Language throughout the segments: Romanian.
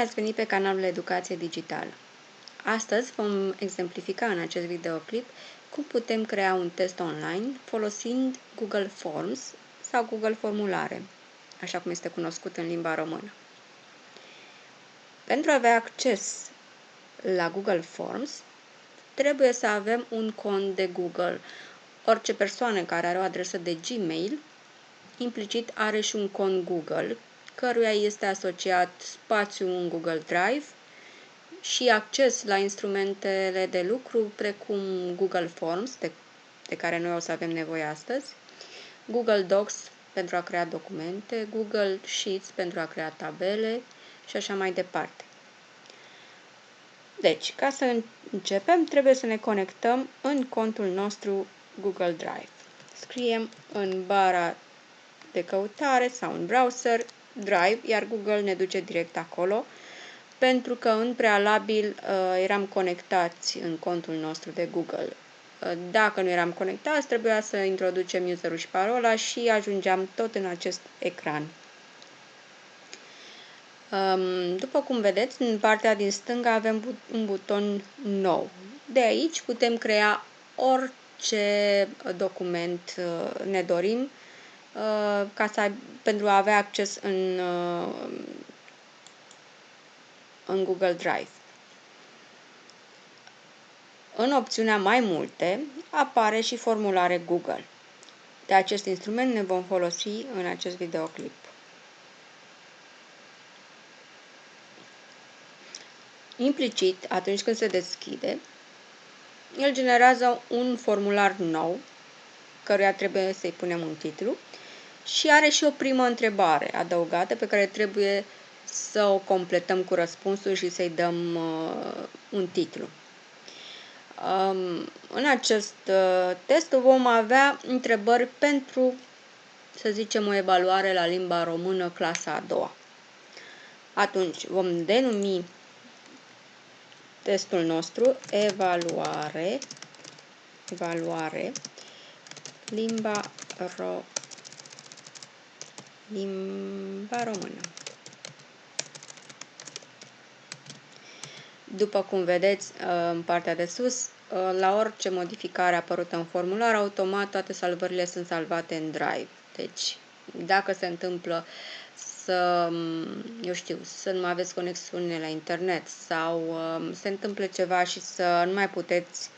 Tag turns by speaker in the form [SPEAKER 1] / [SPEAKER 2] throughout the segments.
[SPEAKER 1] ați venit pe canalul Educație Digitală. Astăzi vom exemplifica în acest videoclip cum putem crea un test online folosind Google Forms sau Google Formulare, așa cum este cunoscut în limba română. Pentru a avea acces la Google Forms, trebuie să avem un cont de Google. Orice persoană care are o adresă de Gmail, implicit are și un cont Google, căruia este asociat spațiu în Google Drive și acces la instrumentele de lucru precum Google Forms, de care noi o să avem nevoie astăzi, Google Docs pentru a crea documente, Google Sheets pentru a crea tabele și așa mai departe. Deci, ca să începem, trebuie să ne conectăm în contul nostru Google Drive. Scriem în bara de căutare sau în browser Drive, iar Google ne duce direct acolo, pentru că în prealabil eram conectați în contul nostru de Google. Dacă nu eram conectați, trebuia să introducem userul și parola și ajungeam tot în acest ecran. După cum vedeți, în partea din stânga avem un buton nou. De aici putem crea orice document ne dorim pentru a avea acces în Google Drive. În opțiunea Mai multe apare și formulare Google. De acest instrument ne vom folosi în acest videoclip. Implicit, atunci când se deschide, el generează un formular nou, căruia trebuie să-i punem un titlu, și are și o primă întrebare adăugată pe care trebuie să o completăm cu răspunsul și să-i dăm un titlu. În acest test vom avea întrebări pentru, să zicem, o evaluare la limba română clasa a doua. Atunci vom denumi testul nostru evaluare limba română. După cum vedeți în partea de sus, la orice modificare apărută în formular, automat toate salvările sunt salvate în Drive. Deci, dacă se întâmplă să nu mai aveți conexiune la internet sau se întâmplă ceva și să nu mai puteți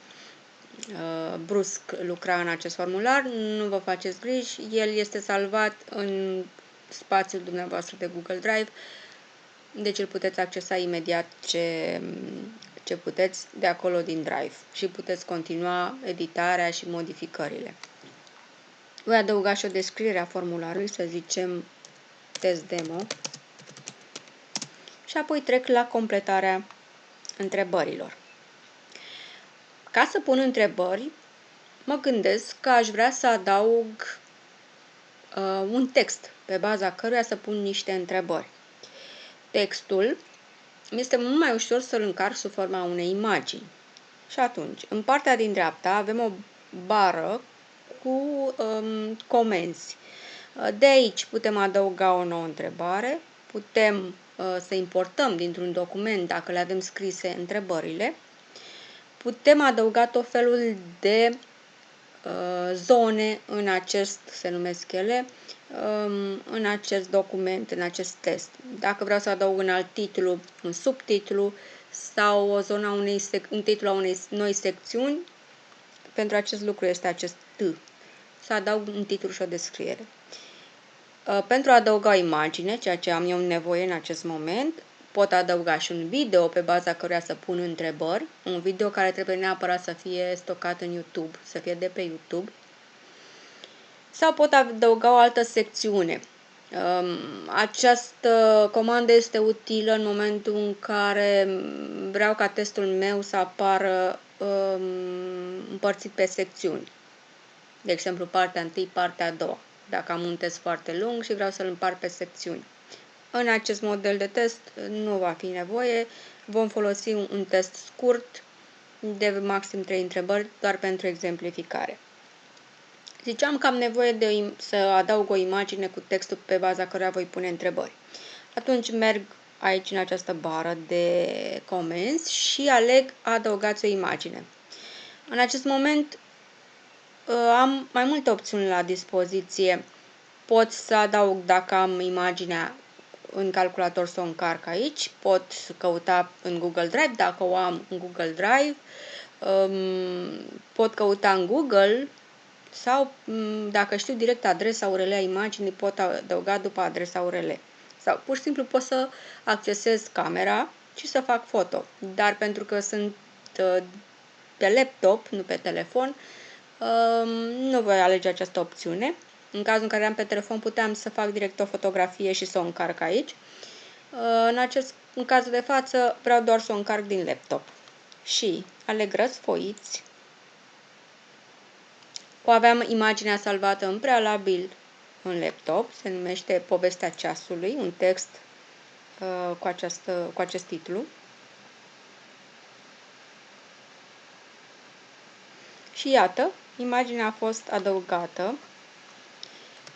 [SPEAKER 1] brusc lucra în acest formular, nu vă faceți griji, el este salvat în spațiul dumneavoastră de Google Drive, deci îl puteți accesa imediat ce puteți de acolo din Drive și puteți continua editarea și modificările. Voi adăuga și o descriere a formularului, să zicem test demo, și apoi trec la completarea întrebărilor. Ca să pun întrebări, mă gândesc că aș vrea să adaug un text pe baza căruia să pun niște întrebări. Textul este mult mai ușor să-l încarc sub forma unei imagini. Și atunci, în partea din dreapta avem o bară cu comenzi. De aici putem adăuga o nouă întrebare, putem să importăm dintr-un document, dacă le avem scrise, întrebările, putem adăuga tot felul de zone în acest, se numesc ele, în acest document, în acest test. Dacă vreau să adaug un alt titlu, un subtitlu sau un titlu a unei noi secțiuni, pentru acest lucru este acest T. Să adaug un titlu și o descriere. Pentru a adăuga o imagine, ceea ce am eu nevoie în acest moment, pot adăuga și un video pe baza căruia să pun întrebări, un video care trebuie neapărat să fie stocat în YouTube, să fie de pe YouTube, sau pot adăuga o altă secțiune. Această comandă este utilă în momentul în care vreau ca testul meu să apară împărțit pe secțiuni. De exemplu, partea 1, partea a doua. Dacă am un test foarte lung și vreau să-l împart pe secțiuni. În acest model de test nu va fi nevoie. Vom folosi un test scurt de maxim 3 întrebări, doar pentru exemplificare. Ziceam că am nevoie să adaug o imagine cu textul pe baza căruia voi pune întrebări. Atunci merg aici în această bară de comenzi și aleg adăugați o imagine. În acest moment am mai multe opțiuni la dispoziție. Pot să adaug, dacă am imaginea în calculator, să o încarc aici, pot căuta în Google Drive, dacă o am în Google Drive, pot căuta în Google sau, dacă știu direct adresa URL a imaginii, pot adăuga după adresa URL. Sau pur și simplu pot să accesez camera și să fac foto. Dar pentru că sunt pe laptop, nu pe telefon, nu voi alege această opțiune. În cazul în care am pe telefon, puteam să fac direct o fotografie și să o încarc aici. În cazul de față, vreau doar să o încarc din laptop. Și aleg răsfoiți. O aveam imaginea salvată în prealabil în laptop. Se numește Povestea ceasului, un text cu acest titlu. Și iată, imaginea a fost adăugată.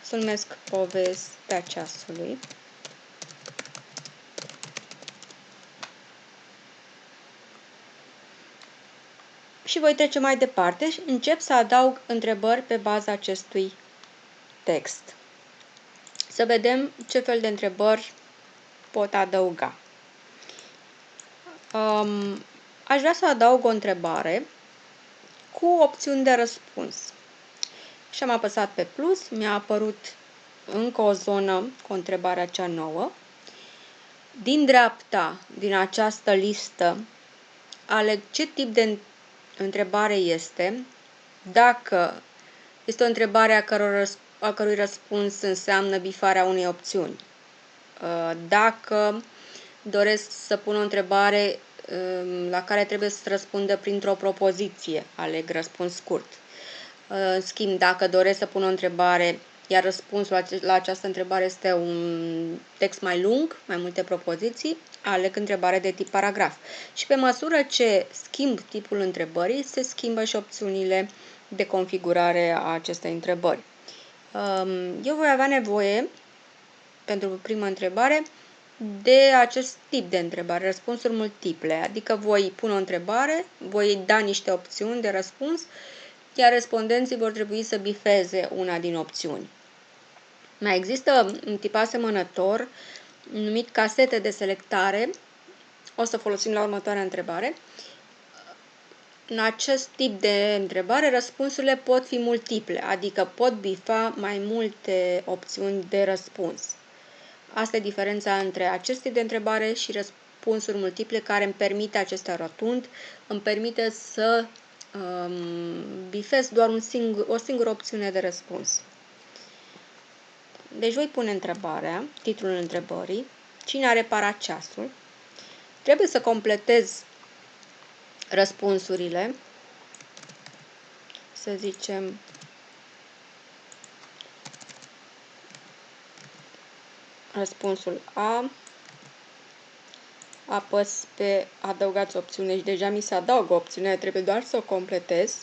[SPEAKER 1] Se numesc Povestea ceasului. Și voi trece mai departe și încep să adaug întrebări pe baza acestui text. Să vedem ce fel de întrebări pot adăuga. Aș vrea să adaug o întrebare cu opțiuni de răspuns. Și am apăsat pe plus, mi-a apărut încă o zonă cu întrebarea cea nouă. Din dreapta, din această listă, aleg ce tip de întrebare este, dacă este o întrebare a cărui răspuns înseamnă bifarea unei opțiuni. Dacă doresc să pun o întrebare la care trebuie să răspundă printr-o propoziție, aleg răspuns scurt. În schimb, dacă doresc să pun o întrebare, iar răspunsul la această întrebare este un text mai lung, mai multe propoziții, aleg întrebare de tip paragraf. Și pe măsură ce schimb tipul întrebării, se schimbă și opțiunile de configurare a acestei întrebări. Eu voi avea nevoie, pentru prima întrebare, de acest tip de întrebare, răspunsuri multiple, adică voi pune o întrebare, voi da niște opțiuni de răspuns, iar respondenții vor trebui să bifeze una din opțiuni. Mai există un tip asemănător numit casete de selectare, o să folosim la următoarea întrebare. În acest tip de întrebare, răspunsurile pot fi multiple, adică pot bifa mai multe opțiuni de răspuns. Asta e diferența între acest tip de întrebare și răspunsuri multiple, care îmi permite, acesta rotund, îmi permite să bifez doar o singură opțiune de răspuns. Deci voi pune întrebarea, titlul întrebării, cine a reparat ceasul. Trebuie să completez răspunsurile, să zicem răspunsul A, apăs pe adăugați opțiune și deja mi se adaugă opțiunea, trebuie doar să o completez.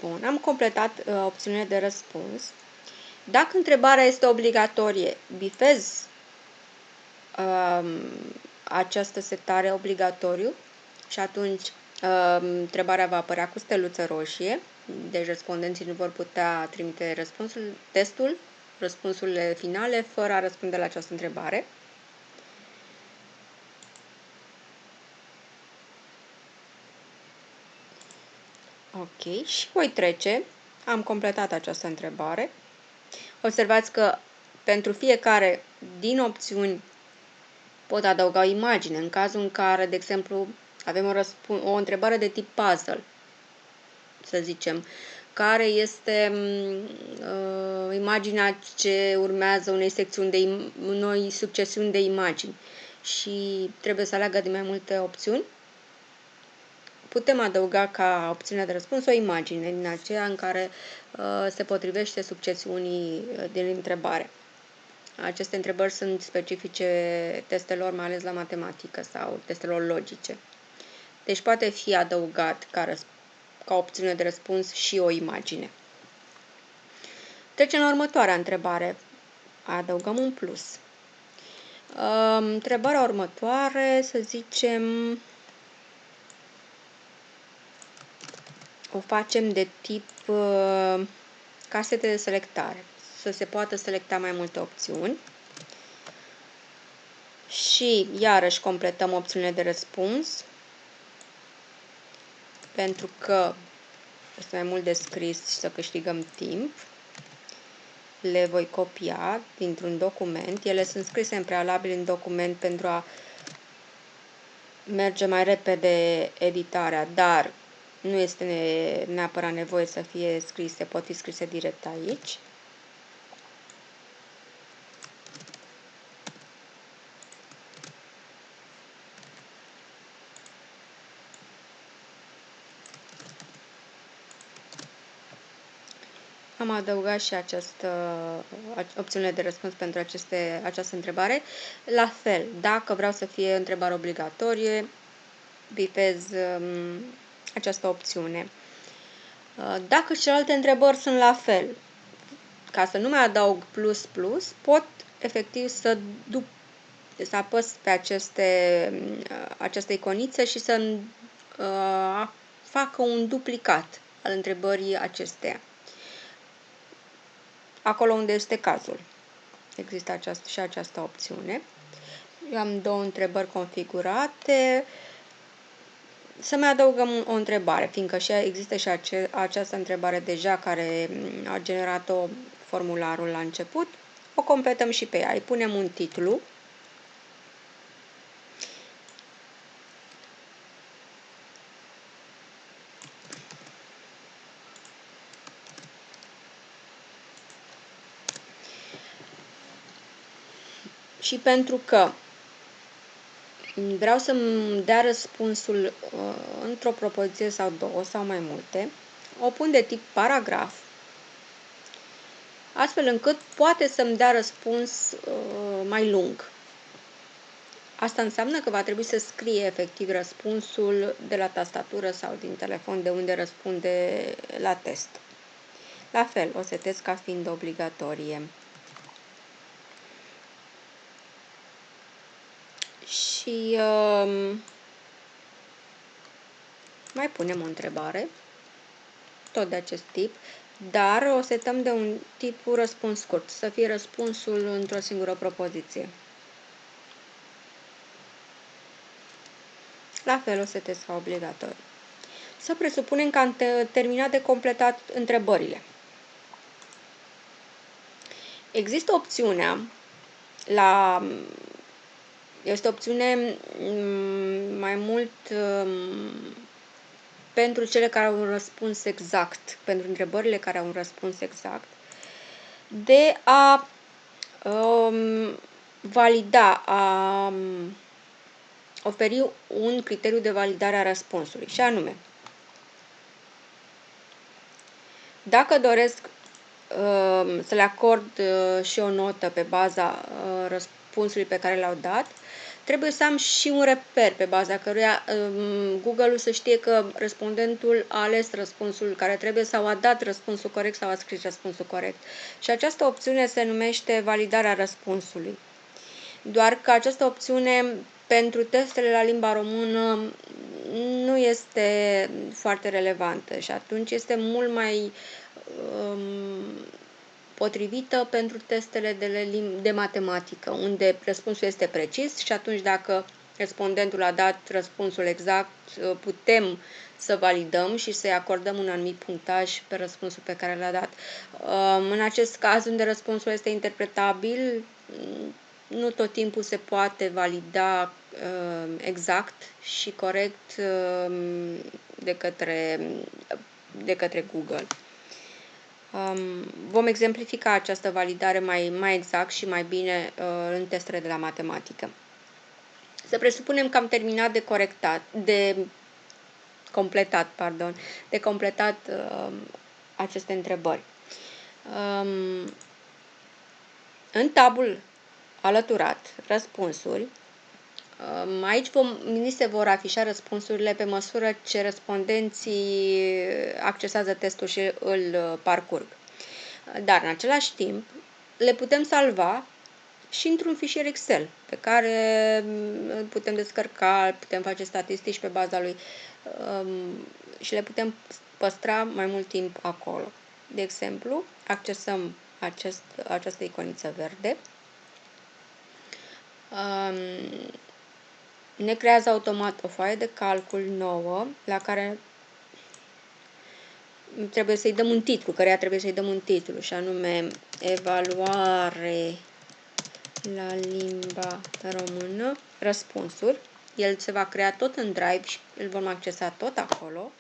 [SPEAKER 1] Bun, am completat opțiunile de răspuns. Dacă întrebarea este obligatorie, bifez această setare obligatoriu și atunci întrebarea va apărea cu steluță roșie, deci respondenții nu vor putea trimite răspunsurile finale, fără a răspunde la această întrebare. Ok, și voi trece. Am completat această întrebare. Observați că pentru fiecare din opțiuni pot adăuga o imagine. În cazul în care, de exemplu, avem o întrebare de tip puzzle, să zicem, care este imaginea ce urmează unei succesiuni de imagini și trebuie să aleagă din mai multe opțiuni, putem adăuga ca opțiune de răspuns o imagine din aceea în care se potrivește succesiunii din întrebare. Aceste întrebări sunt specifice testelor, mai ales la matematică sau testelor logice. Deci poate fi adăugat ca opțiune de răspuns și o imagine. Trecem la următoarea întrebare. Adăugăm un plus. Întrebarea următoare, să zicem, o facem de tip casete de selectare. Să se poată selecta mai multe opțiuni. Și iarăși completăm opțiunile de răspuns. Pentru că este mai mult de scris și să câștigăm timp. Le voi copia dintr-un document. Ele sunt scrise în prealabil în document pentru a merge mai repede editarea, dar nu este neapărat nevoie să fie scrise, pot fi scrise direct aici. Am adăugat și această opțiune de răspuns pentru această întrebare. La fel, dacă vreau să fie întrebare obligatorie, bifez această opțiune. Dacă celelalte întrebări sunt la fel, ca să nu mai adaug plus plus, pot efectiv să apăs pe această iconiță și să facă un duplicat al întrebării acesteia. Acolo unde este cazul. Există și această opțiune. Eu am două întrebări configurate. Să mai adăugăm o întrebare, fiindcă există și această întrebare deja care a generat-o formularul la început. O completăm și pe ea. Îi punem un titlu. Și pentru că vreau să-mi dea răspunsul într-o propoziție sau două sau mai multe, o pun de tip paragraf, astfel încât poate să-mi dea răspuns mai lung. Asta înseamnă că va trebui să scrie efectiv răspunsul de la tastatură sau din telefon de unde răspunde la test. La fel, o setez ca fiind obligatorie. Și mai punem o întrebare, tot de acest tip, dar o setăm de un tip răspuns scurt, să fie răspunsul într-o singură propoziție. La fel o setez ca obligatoriu. Să presupunem că am terminat de completat întrebările. Există opțiunea este o opțiune mai mult pentru cele care au un răspuns exact, pentru întrebările care au un răspuns exact, de a valida, a oferi un criteriu de validare a răspunsului, și anume, dacă doresc să le acord și o notă pe baza răspunsului pe care l-au dat, trebuie să am și un reper pe baza căruia Google-ul să știe că respondentul a ales răspunsul care trebuie sau a dat răspunsul corect sau a scris răspunsul corect. Și această opțiune se numește validarea răspunsului. Doar că această opțiune pentru testele la limba română nu este foarte relevantă și atunci este mult mai potrivită pentru testele de matematică, unde răspunsul este precis și atunci dacă respondentul a dat răspunsul exact, putem să validăm și să-i acordăm un anumit punctaj pe răspunsul pe care l-a dat. În acest caz, unde răspunsul este interpretabil, nu tot timpul se poate valida exact și corect de către Google. Vom exemplifica această validare mai exact și mai bine în testele de la matematică. Să presupunem că am terminat de completat, pardon, de completat aceste întrebări. În tabul alăturat, răspunsuri, aici ni se vor afișa răspunsurile pe măsură ce respondenții accesează testul și îl parcurg. Dar, în același timp, le putem salva și într-un fișier Excel pe care îl putem descărca, putem face statistici pe baza lui și le putem păstra mai mult timp acolo. De exemplu, accesăm această iconiță verde. Ne creează automat o foaie de calcul nouă la care trebuie să-i dăm un titlu, căreia trebuie să-i dăm un titlu, și anume evaluare la limba română, răspunsuri. El se va crea tot în Drive și îl vom accesa tot acolo.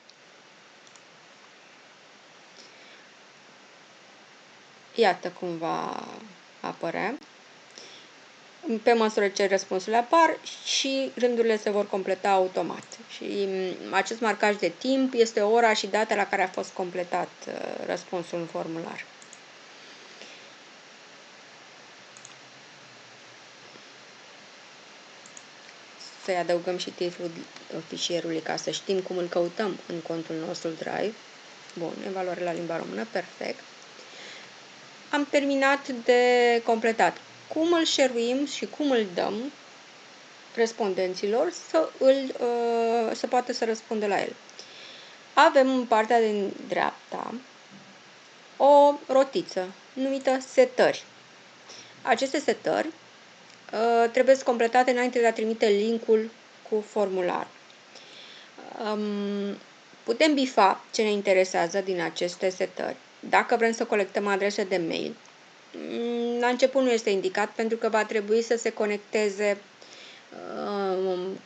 [SPEAKER 1] Iată cum va apărea. Pe măsură ce răspunsurile apar și rândurile se vor completa automat. Și acest marcaj de timp este ora și data la care a fost completat răspunsul în formular. Să-i adăugăm și titlul fișierului ca să știm cum îl căutăm în contul nostru Drive. Bun, evaluare la limba română, perfect. Am terminat de completat. Cum îl share-uim și cum îl dăm respondenților să poată să răspundă la el. Avem în partea din dreapta o rotiță numită setări. Aceste setări trebuie completate înainte de a trimite linkul cu formular. Putem bifa ce ne interesează din aceste setări. Dacă vrem să colectăm adrese de mail, la început nu este indicat pentru că va trebui să se conecteze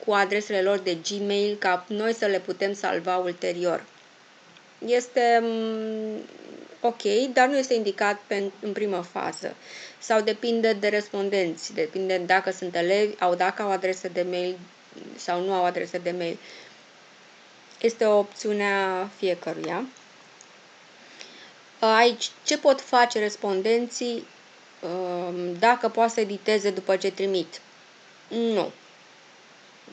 [SPEAKER 1] cu adresele lor de Gmail ca noi să le putem salva ulterior. Este ok, dar nu este indicat în primă fază. Sau depinde de respondenți, depinde dacă sunt elevi, dacă au adrese de mail sau nu au adrese de mail. Este o opțiune a fiecăruia. Aici, ce pot face respondenții dacă poate să editeze după ce trimit? Nu.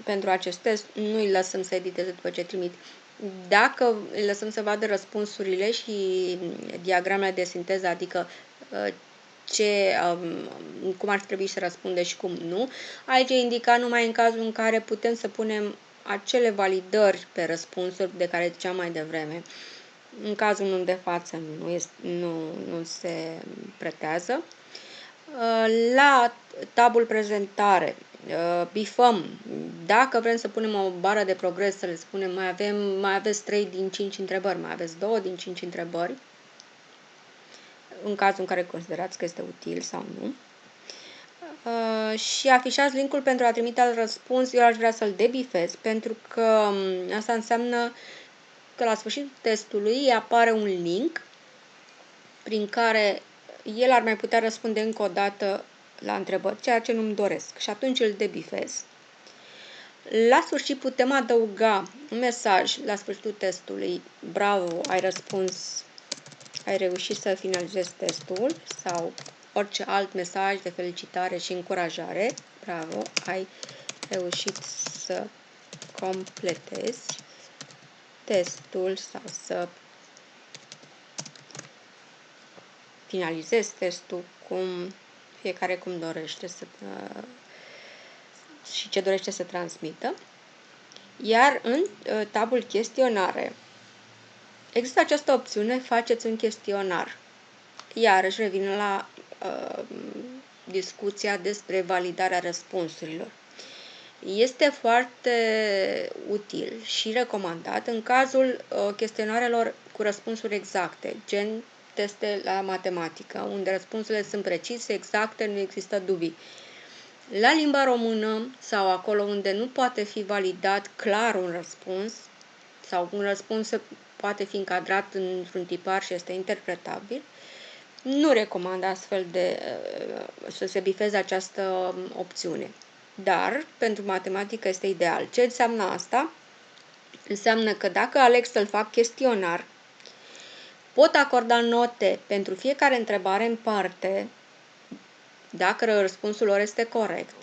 [SPEAKER 1] Pentru acest test nu îi lăsăm să editeze după ce trimit. Dacă îi lăsăm să vadă răspunsurile și diagramele de sinteză, adică cum ar trebui să răspunde și cum nu, aici e indicat numai în cazul în care putem să punem acele validări pe răspunsuri de care ziceam mai devreme. În cazul de față nu se pretează. La tabul prezentare bifăm. Dacă vrem să punem o bară de progres, să le spunem mai aveți 3 din 5 întrebări, mai aveți 2 din 5 întrebări, în cazul în care considerați că este util sau nu. Și afișați linkul pentru a trimite alt răspuns. Eu aș vrea să-l debifez, pentru că asta înseamnă că la sfârșitul testului apare un link prin care el ar mai putea răspunde încă o dată la întrebări, ceea ce nu-mi doresc. Și atunci îl debifez. La sfârșit putem adăuga un mesaj la sfârșitul testului. Bravo, ai răspuns, ai reușit să finalizezi testul, sau orice alt mesaj de felicitare și încurajare. Bravo, ai reușit să completezi testul sau să finalizezi testul fiecare cum dorește și ce dorește să transmită. Iar în tabul chestionare există această opțiune, faceți un chestionar. Iarăși revin la discuția despre validarea răspunsurilor. Este foarte util și recomandat în cazul chestionarelor cu răspunsuri exacte, gen teste la matematică, unde răspunsurile sunt precise, exacte, nu există dubii. La limba română sau acolo unde nu poate fi validat clar un răspuns sau un răspuns poate fi încadrat într-un tipar și este interpretabil, nu recomand astfel să se bifeze această opțiune. Dar pentru matematică este ideal. Ce înseamnă asta? Înseamnă că dacă aleg să-l fac chestionar, pot acorda note pentru fiecare întrebare în parte, dacă răspunsul lor este corect.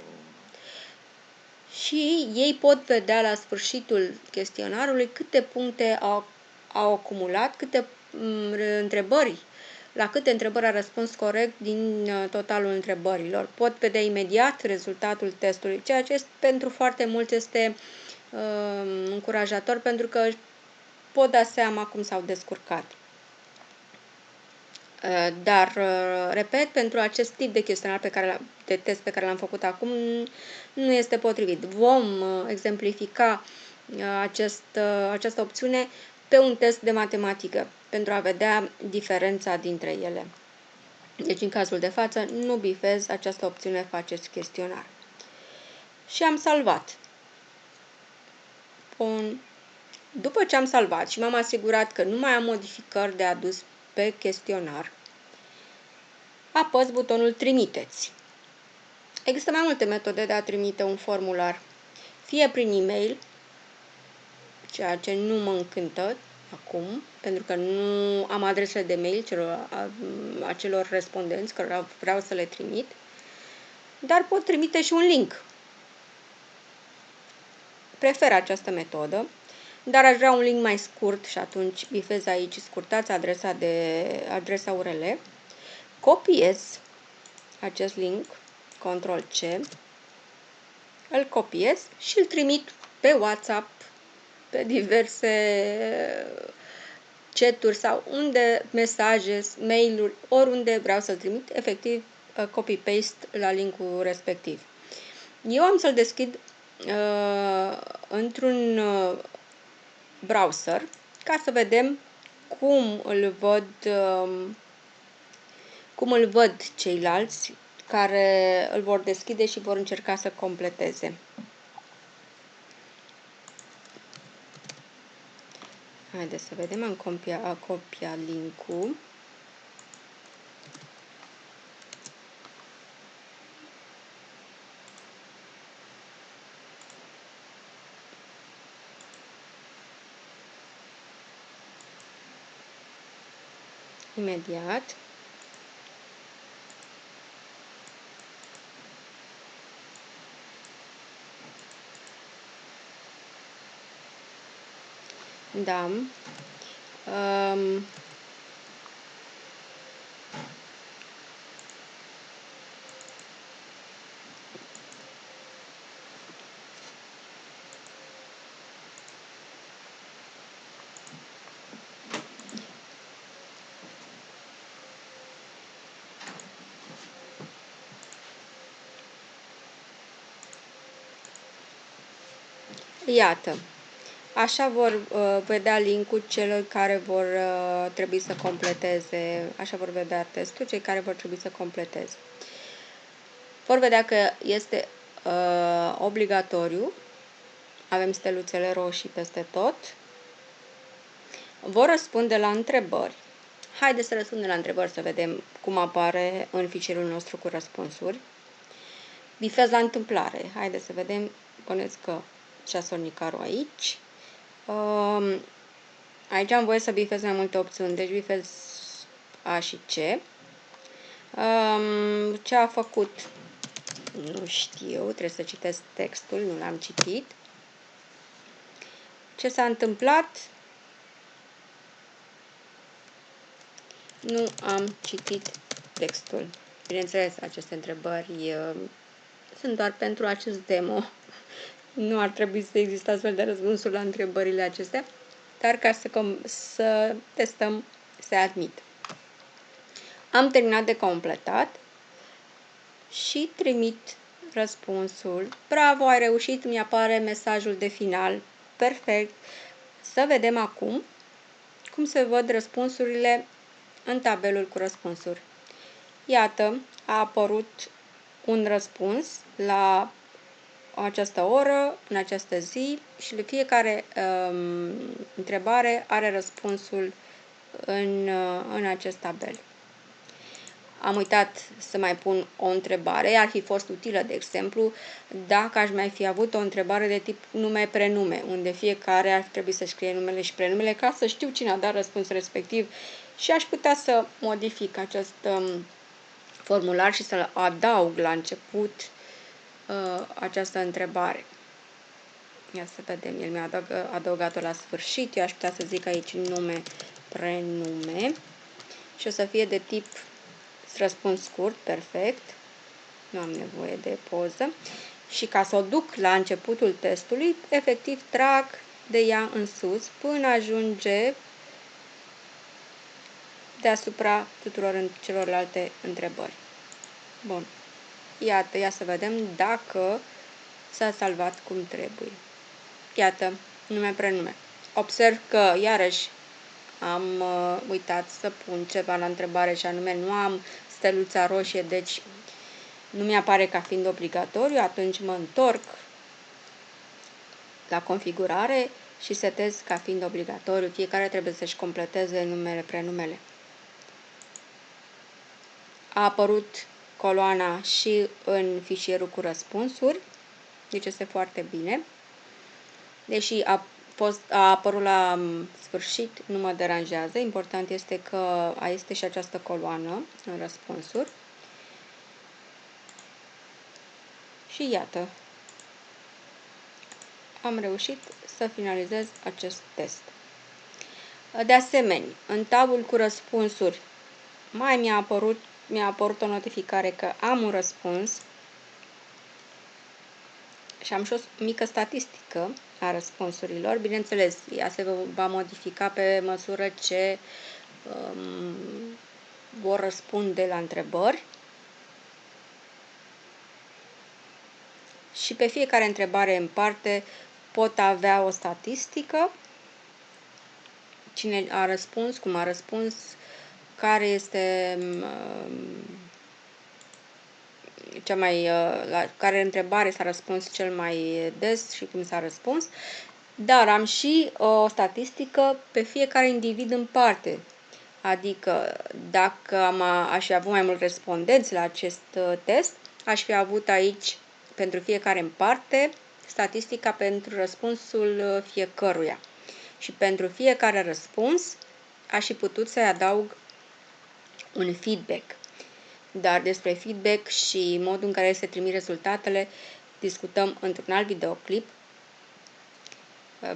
[SPEAKER 1] Și ei pot vedea la sfârșitul chestionarului câte puncte au acumulat, la câte întrebări a răspuns corect din totalul întrebărilor. Pot vedea imediat rezultatul testului, ceea ce pentru foarte mulți este încurajator, pentru că pot da seama cum s-au descurcat. Dar, repet, pentru acest tip de chestionar de test pe care l-am făcut acum, nu este potrivit. Vom exemplifica această opțiune pe un test de matematică, pentru a vedea diferența dintre ele. Deci, în cazul de față, nu bifez această opțiune faceți chestionar. Și am salvat. Bun. După ce am salvat și m-am asigurat că nu mai am modificări de adus pe chestionar, apăs butonul Trimiteți. Există mai multe metode de a trimite un formular, fie prin e-mail, ceea ce nu mă încântă acum, pentru că nu am adresele de mail acelor respondenți care vreau să le trimit, dar pot trimite și un link. Prefer această metodă, dar aș vrea un link mai scurt și atunci bifez aici, scurtați adresa URL, copiez acest link, Ctrl+C, îl copiez și îl trimit pe WhatsApp, pe diverse chaturi sau mesaje, mail-uri, oriunde vreau să-l trimit, efectiv copy-paste la linkul respectiv. Eu am să-l deschid într-un browser ca să vedem cum îl văd ceilalți care îl vor deschide și vor încerca să completeze. Haideți să vedem, am copiat link-ul. Imediat. Da. Iată. Așa vor vedea link-ul celor care vor trebui să completeze, așa vor vedea testul cei care vor trebui să completeze. Vor vedea că este obligatoriu, avem steluțele roșii peste tot. Vor răspunde la întrebări. Haideți să răspundem la întrebări să vedem cum apare în fișierul nostru cu răspunsuri. Bifez la întâmplare. Haideți să vedem, puneți că ceasornicarul aici. Aici am voie să bifez mai multe opțiuni, deci bifez A și C. Ce a făcut? Nu știu, trebuie să citesc textul, nu l-am citit. Ce s-a întâmplat? Nu am citit textul. Bineînțeles, aceste întrebări sunt doar pentru acest demo. Nu ar trebui să existe astfel de răspunsuri la întrebările acestea, dar ca să testăm, se admit. Am terminat de completat și trimit răspunsul. Bravo, ai reușit, mi apare mesajul de final. Perfect. Să vedem acum cum se văd răspunsurile în tabelul cu răspunsuri. Iată, a apărut un răspuns la această oră, în această zi și de fiecare întrebare are răspunsul în acest tabel. Am uitat să mai pun o întrebare, ar fi fost utilă, de exemplu, dacă aș mai fi avut o întrebare de tip nume-prenume, unde fiecare ar trebui să scrie numele și prenumele ca să știu cine a dat răspunsul respectiv și aș putea să modific acest formular și să-l adaug la început această întrebare. Ia să vedem, el mi-a adăugat-o la sfârșit, eu aș putea să zic aici nume, prenume și o să fie de tip răspuns scurt, perfect, nu am nevoie de poză și ca să o duc la începutul testului, efectiv trag de ea în sus până ajunge deasupra tuturor celorlalte întrebări. Bun, iată, ia să vedem dacă s-a salvat cum trebuie. Iată, nume-prenume. Observ că, iarăși, am uitat să pun ceva la întrebare și anume nu am steluța roșie, deci nu mi-apare ca fiind obligatoriu, atunci mă întorc la configurare și setez ca fiind obligatoriu. Fiecare trebuie să-și completeze numele-prenumele. A apărut coloana și în fișierul cu răspunsuri, deci este foarte bine. Deși a apărut la sfârșit, nu mă deranjează. Important este că este și această coloană în răspunsuri. Și iată, am reușit să finalizez acest test. De asemenea, în tabul cu răspunsuri mai mi-a apărut o notificare că am un răspuns și am și o mică statistică a răspunsurilor. Bineînțeles, ea se va modifica pe măsură ce vor răspunde la întrebări și pe fiecare întrebare în parte pot avea o statistică, cine a răspuns, cum a răspuns, care este la care întrebare s-a răspuns cel mai des și cum s-a răspuns, dar am și o statistică pe fiecare individ în parte. Adică dacă aș fi avut mai mulți respondenți la acest test, aș fi avut aici pentru fiecare în parte statistica pentru răspunsul fiecăruia. Și pentru fiecare răspuns aș fi putut să-i adaug un feedback. Dar despre feedback și modul în care se trimit rezultatele discutăm într-un alt videoclip,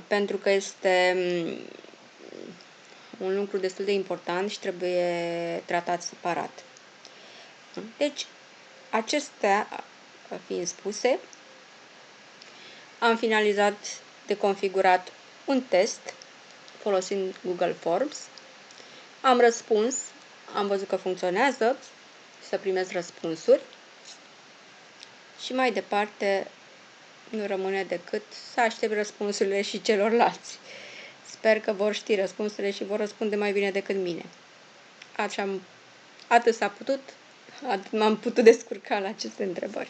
[SPEAKER 1] pentru că este un lucru destul de important și trebuie tratat separat. Deci, acestea fiind spuse, am finalizat de configurat un test folosind Google Forms, am răspuns, am văzut că funcționează, să primesc răspunsuri și mai departe nu rămâne decât să aștept răspunsurile și celorlalți. Sper că vor ști răspunsurile și vor răspunde mai bine decât mine. Atât s-a putut, atât m-am putut descurca la aceste întrebări.